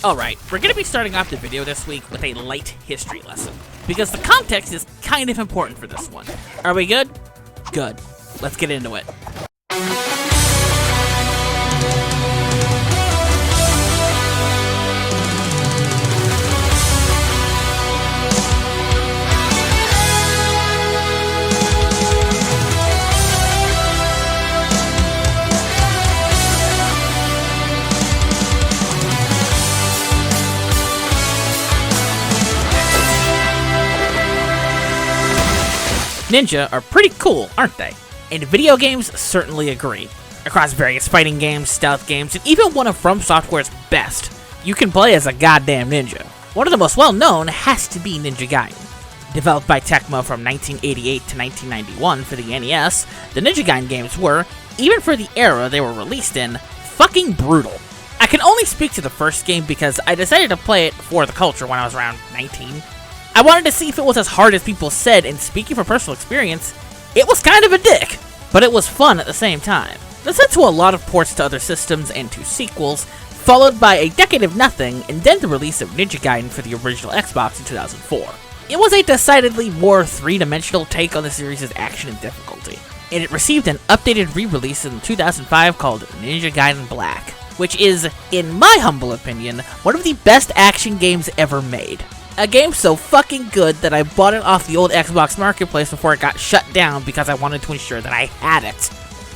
Alright, we're gonna be starting off the video this week with a light history lesson, because the context is kind of important for this one. Are we good? Good. Let's get into it. Ninja are pretty cool, aren't they? And video games certainly agree. Across various fighting games, stealth games, and even one of From Software's best, you can play as a goddamn ninja. One of the most well-known has to be Ninja Gaiden. Developed by Tecmo from 1988 to 1991 for the NES, the Ninja Gaiden games were, even for the era they were released in, fucking brutal. I can only speak to the first game because I decided to play it for the culture when I was around 19. I wanted to see if it was as hard as people said, and speaking from personal experience, it was kind of a dick, but it was fun at the same time. This led to a lot of ports to other systems and to sequels, followed by a decade of nothing, and then the release of Ninja Gaiden for the original Xbox in 2004. It was a decidedly more three-dimensional take on the series' action and difficulty, and it received an updated re-release in 2005 called Ninja Gaiden Black, which is, in my humble opinion, one of the best action games ever made. A game so fucking good that I bought it off the old Xbox Marketplace before it got shut down because I wanted to ensure that I had it.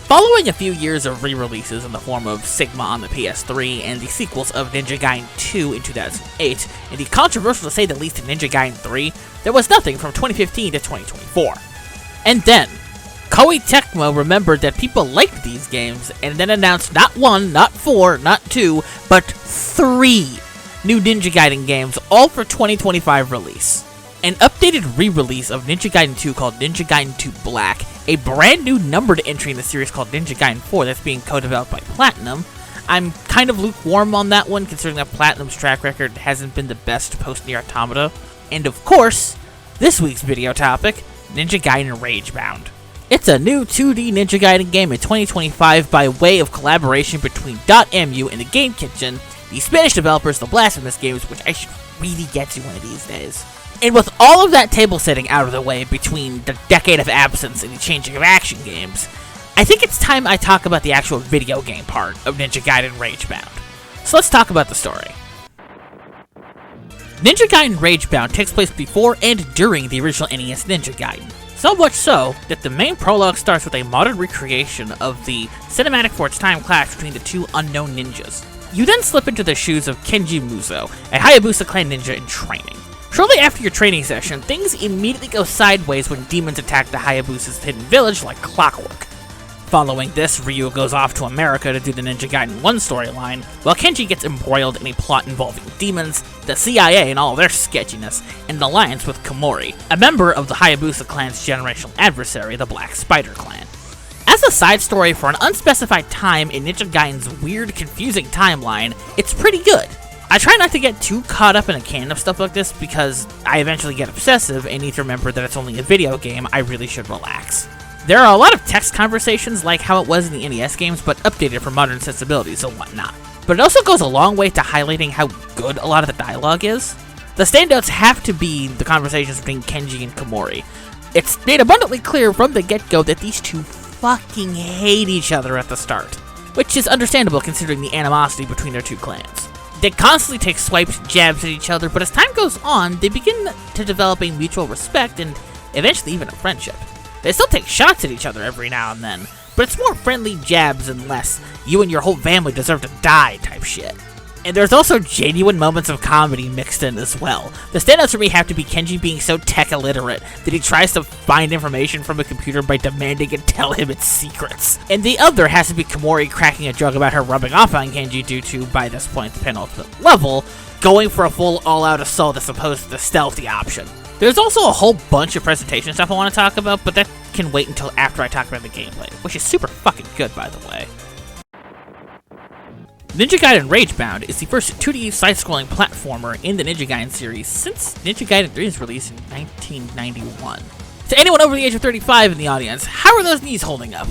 Following a few years of re-releases in the form of Sigma on the PS3 and the sequels of Ninja Gaiden 2 in 2008, and the controversial to say the least Ninja Gaiden 3, there was nothing from 2015 to 2024. And then, Koei Tecmo remembered that people liked these games and then announced not one, not four, not two, but 3 new Ninja Gaiden games, all for 2025 release. An updated re-release of Ninja Gaiden 2 called Ninja Gaiden 2 Black, a brand new numbered entry in the series called Ninja Gaiden 4 that's being co-developed by Platinum. I'm kind of lukewarm on that one, considering that Platinum's track record hasn't been the best post-Nier Automata. And of course, this week's video topic, Ninja Gaiden Ragebound. It's a new 2D Ninja Gaiden game in 2025 by way of collaboration between Dotemu and the Game Kitchen, the Spanish developers of the Blasphemous games, which I should really get to one of these days. And with all of that table setting out of the way between the decade of absence and the changing of action games, I think it's time I talk about the actual video game part of Ninja Gaiden Ragebound. So let's talk about the story. Ninja Gaiden Ragebound takes place before and during the original NES Ninja Gaiden. So much so that the main prologue starts with a modern recreation of the cinematic for its time clash between the two unknown ninjas. You then slip into the shoes of Kenji Muzo, a Hayabusa clan ninja in training. Shortly after your training session, things immediately go sideways when demons attack the Hayabusa's hidden village like clockwork. Following this, Ryu goes off to America to do the Ninja Gaiden 1 storyline, while Kenji gets embroiled in a plot involving demons, the CIA and all their sketchiness, and an alliance with Kaori, a member of the Hayabusa clan's generational adversary, the Black Spider clan. As a side story for an unspecified time in Ninja Gaiden's weird, confusing timeline, it's pretty good. I try not to get too caught up in a canon of stuff like this because I eventually get obsessive and need to remember that it's only a video game. I really should relax. There are a lot of text conversations like how it was in the NES games, but updated for modern sensibilities and whatnot. But it also goes a long way to highlighting how good a lot of the dialogue is. The standouts have to be the conversations between Kenji and Kaori. It's made abundantly clear from the get-go that these two fucking hate each other at the start, which is understandable considering the animosity between their two clans. They constantly take swipes and jabs at each other, but as time goes on, they begin to develop a mutual respect and eventually even a friendship. They still take shots at each other every now and then, but it's more friendly jabs and less "you and your whole family deserve to die" type shit. And there's also genuine moments of comedy mixed in as well. The standouts for me have to be Kenji being so tech illiterate that he tries to find information from a computer by demanding it tell him its secrets. And the other has to be Kaori cracking a joke about her rubbing off on Kenji due to, by this point, the penultimate level, going for a full all-out assault as opposed to the stealthy option. There's also a whole bunch of presentation stuff I want to talk about, but that can wait until after I talk about the gameplay, which is super fucking good, by the way. Ninja Gaiden Ragebound is the first 2D side-scrolling platformer in the Ninja Gaiden series since Ninja Gaiden 3's release in 1991. To anyone over the age of 35 in the audience, how are those knees holding up?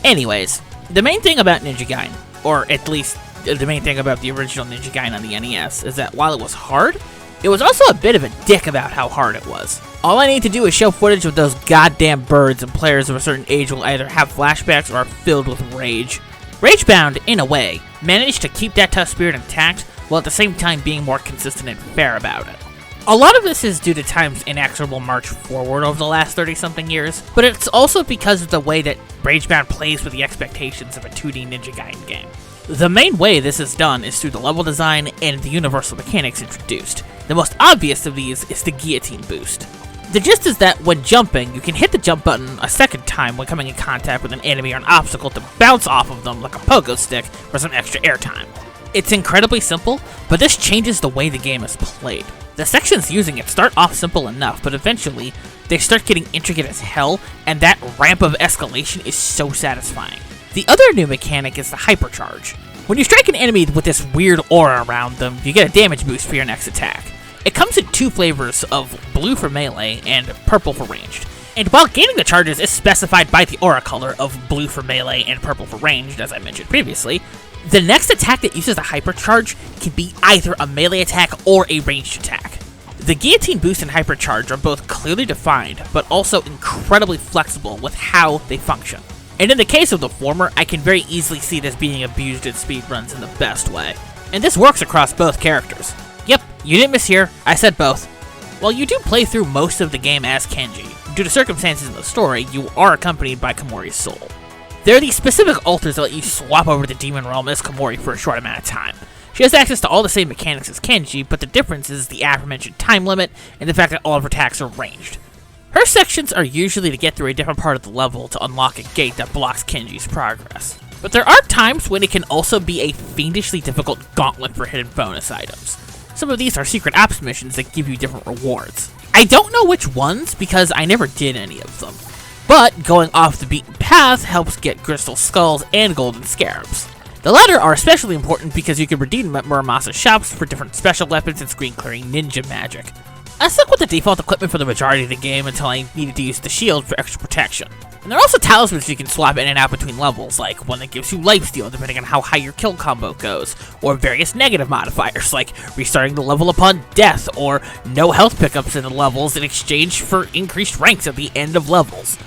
Anyways, the main thing about Ninja Gaiden, or at least the main thing about the original Ninja Gaiden on the NES is that while it was hard, it was also a bit of a dick about how hard it was. All I need to do is show footage of those goddamn birds, and players of a certain age will either have flashbacks or are filled with rage. Ragebound, in a way, managed to keep that tough spirit intact, while at the same time being more consistent and fair about it. A lot of this is due to time's inexorable march forward over the last 30-something years, but it's also because of the way that Ragebound plays with the expectations of a 2D Ninja Gaiden game. The main way this is done is through the level design and the universal mechanics introduced. The most obvious of these is the guillotine boost. The gist is that when jumping, you can hit the jump button a second time when coming in contact with an enemy or an obstacle to bounce off of them like a pogo stick for some extra airtime. It's incredibly simple, but this changes the way the game is played. The sections using it start off simple enough, but eventually, they start getting intricate as hell, and that ramp of escalation is so satisfying. The other new mechanic is the hypercharge. When you strike an enemy with this weird aura around them, you get a damage boost for your next attack. It comes in two flavors of blue for melee and purple for ranged. And while gaining the charges is specified by the aura color of blue for melee and purple for ranged, as I mentioned previously, the next attack that uses the hypercharge can be either a melee attack or a ranged attack. The guillotine boost and hypercharge are both clearly defined, but also incredibly flexible with how they function. And in the case of the former, I can very easily see this being abused in speedruns in the best way. And this works across both characters. Yep, you didn't mishear, I said both. While you do play through most of the game as Keiji, due to circumstances in the story, you are accompanied by Komori's soul. There are these specific altars that let you swap over to the Demon Realm as Kaori for a short amount of time. She has access to all the same mechanics as Keiji, but the difference is the aforementioned time limit and the fact that all of her attacks are ranged. Her sections are usually to get through a different part of the level to unlock a gate that blocks Kenji's progress. But there are times when it can also be a fiendishly difficult gauntlet for hidden bonus items. Some of these are secret ops missions that give you different rewards. I don't know which ones because I never did any of them. But going off the beaten path helps get crystal skulls and golden scarabs. The latter are especially important because you can redeem at Muramasa's shops for different special weapons and screen-clearing ninja magic. I stuck with the default equipment for the majority of the game until I needed to use the shield for extra protection. And there are also talismans you can swap in and out between levels, like one that gives you lifesteal depending on how high your kill combo goes, or various negative modifiers like restarting the level upon death, or no health pickups in the levels in exchange for increased ranks at the end of levels.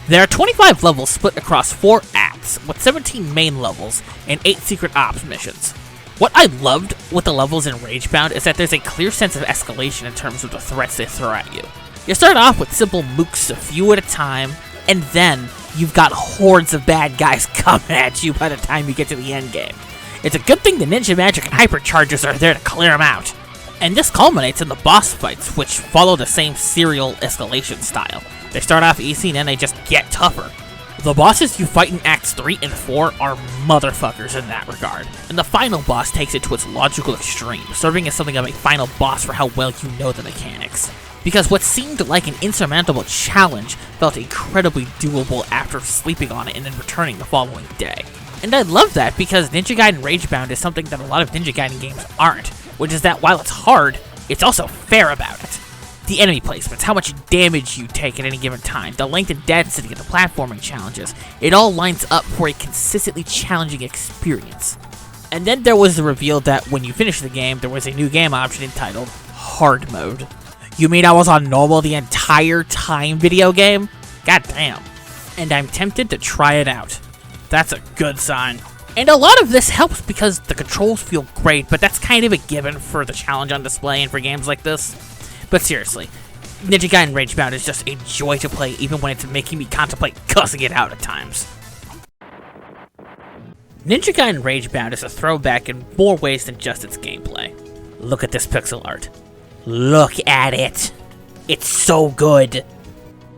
There are 25 levels split across 4 acts, with 17 main levels and 8 secret ops missions. What I loved with the levels in Ragebound is that there's a clear sense of escalation in terms of the threats they throw at you. You start off with simple mooks a few at a time, and then you've got hordes of bad guys coming at you by the time you get to the endgame. It's a good thing the ninja magic and hypercharges are there to clear them out. And this culminates in the boss fights, which follow the same serial escalation style. They start off easy and then they just get tougher. The bosses you fight in Acts 3 and 4 are motherfuckers in that regard, and the final boss takes it to its logical extreme, serving as something of a final boss for how well you know the mechanics. Because what seemed like an insurmountable challenge felt incredibly doable after sleeping on it and then returning the following day. And I love that because Ninja Gaiden Ragebound is something that a lot of Ninja Gaiden games aren't, which is that while it's hard, it's also fair about it. The enemy placements, how much damage you take at any given time, the length and density of the platforming challenges, it all lines up for a consistently challenging experience. And then there was the reveal that when you finish the game, there was a new game option entitled Hard Mode. You mean I was on normal the entire time, video game? God damn. And I'm tempted to try it out. That's a good sign. And a lot of this helps because the controls feel great, but that's kind of a given for the challenge on display and for games like this. But seriously, Ninja Gaiden Ragebound is just a joy to play even when it's making me contemplate cussing it out at times. Ninja Gaiden Ragebound is a throwback in more ways than just its gameplay. Look at this pixel art. Look at it. It's so good.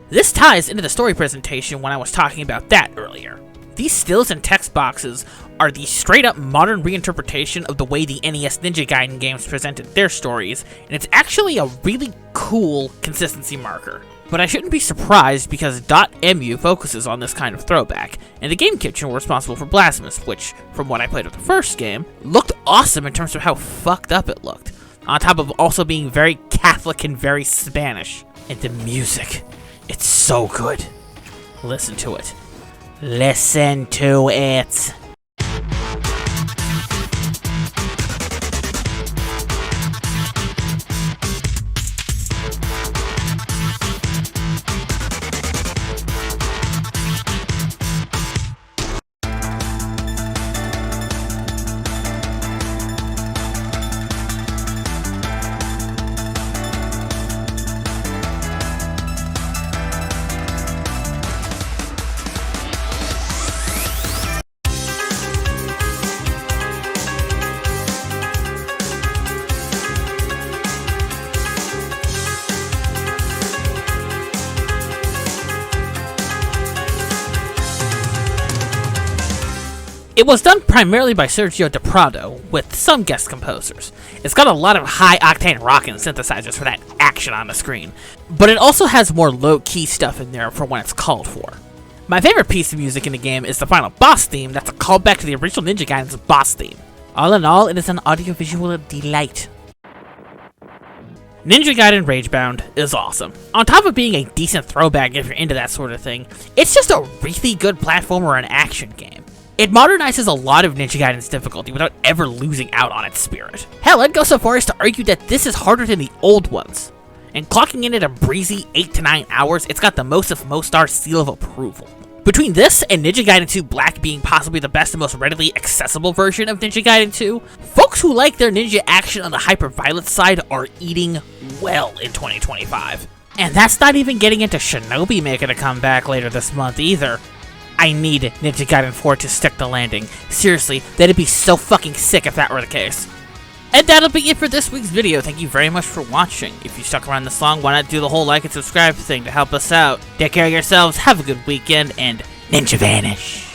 This ties into the story presentation when I was talking about that earlier. These stills and text boxes are the straight-up modern reinterpretation of the way the NES Ninja Gaiden games presented their stories, and it's actually a really cool consistency marker. But I shouldn't be surprised because Dotemu focuses on this kind of throwback, and the Game Kitchen were responsible for Blasphemous, which, from what I played of the first game, looked awesome in terms of how fucked up it looked, on top of also being very Catholic and very Spanish. And the music, it's so good. Listen to it. Listen to it. It was done primarily by Sergio de Prado, with some guest composers. It's got a lot of high-octane rock and synthesizers for that action on the screen, but it also has more low-key stuff in there for when it's called for. My favorite piece of music in the game is the final boss theme that's a callback to the original Ninja Gaiden's boss theme. All in all, it is an audiovisual delight. Ninja Gaiden Ragebound is awesome. On top of being a decent throwback if you're into that sort of thing, it's just a really good platformer and action game. It modernizes a lot of Ninja Gaiden's difficulty without ever losing out on its spirit. Hell, I'd go so far as to argue that this is harder than the old ones. And clocking in at a breezy 8 to 9 hours, it's got the most of Mostar's seal of approval. Between this and Ninja Gaiden 2 Black being possibly the best and most readily accessible version of Ninja Gaiden 2, folks who like their ninja action on the hyper-violence side are eating well in 2025. And that's not even getting into Shinobi making a comeback later this month either. I need Ninja Gaiden 4 to stick the landing. Seriously, that'd be so fucking sick if that were the case. And that'll be it for this week's video. Thank you very much for watching. If you stuck around this long, why not do the whole like and subscribe thing to help us out? Take care of yourselves, have a good weekend, and Ninja Vanish!